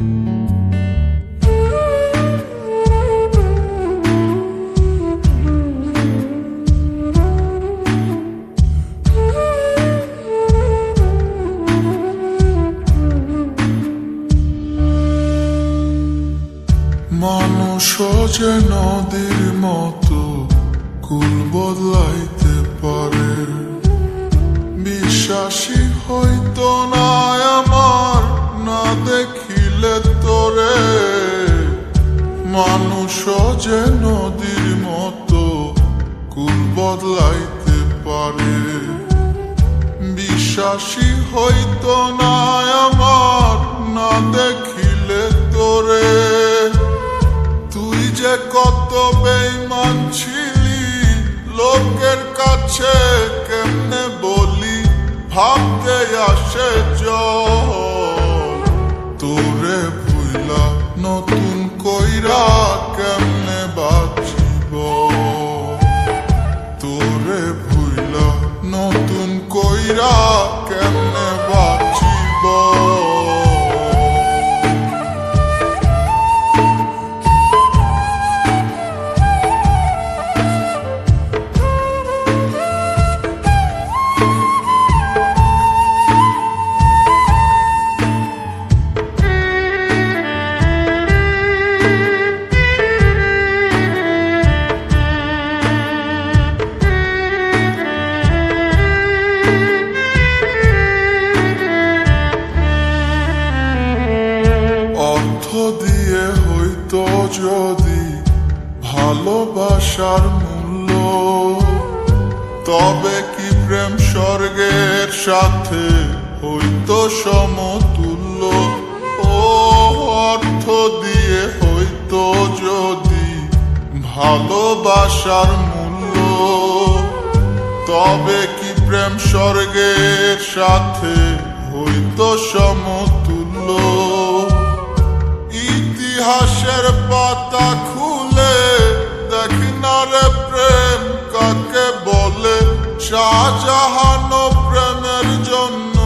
মানুষ যে নদীর মতো কুল বদলাইতে পারে, বিশ্বাসী হইতো না আমার না দেখিলে তোরে। মানুষ যে নদীর মতো কুল বদলাইতে পারে, বিশ্বাসী হইতো না আমার না দেখিলে তোরে। তুই যে কত বেঈমান ছিলি লোকের কাছে কেমনে বলি, ভাবতে আসে জল। তোরে ভুইলা নতুন কইরা কেমনে বাঁচিব, তোরে ভুইলা নতুন কইরা কেমনে বাঁচিব। দিয়ে হইতো যদি ভালোবাসার মূল্য, তবে কি প্রেম স্বর্গের সাথে হইতো সমতুল্য। ও অর্থ দিয়ে হইতো যদি ভালোবাসার মূল্য, তবে কি প্রেম স্বর্গের সাথে হইতো সমতুল্য। ইতিহাসের পাতা খুলে দেখি না রে প্রেম কাকে বলে। শাহজাহান প্রেমের জন্য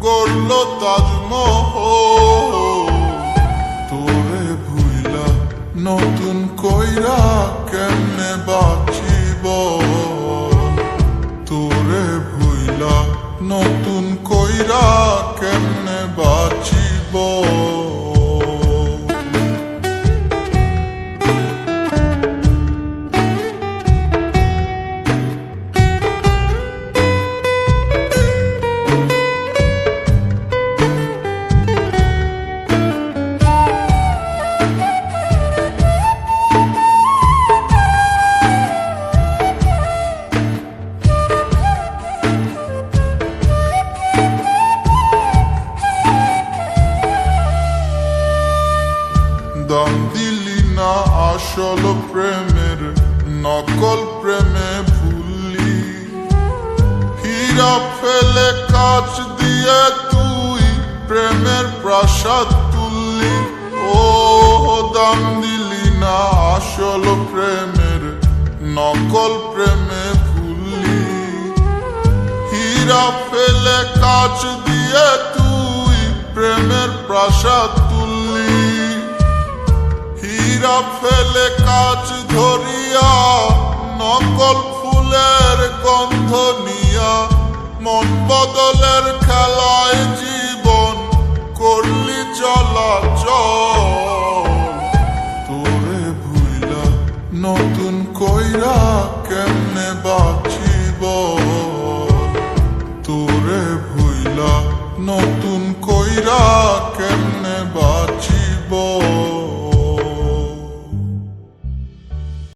গড়ল তাজমহল। তোরে ভুইলা নতুন কইরা কেমনে বাঁচিব, তোরে ভুইলা নতুন কইরা কেমনে বাঁচিব। দাম দিলি না আসল প্রেমের, নকল প্রেমে ভুললি। হীরা ফেলে কাচ দিয়ে তুই প্রেমের প্রাসাদ তুললি। ও দাম দিলি না আসল প্রেমের, নকল প্রেমে ভুললি। হীরা ফেলে কাচ দিয়ে তুই প্রেমের প্রাসাদ তুললি। হীরা ফেলে কাচ ধরিয়া নকল ফুলের গন্ধ নিয়া, মন বদলের খেলায় জীবন করলি চলাচল। তোরে ভুইলা নতুন কইরা কেমনে বাঁচিব, তোরে ভুইলা নতুন কইরা কেমনে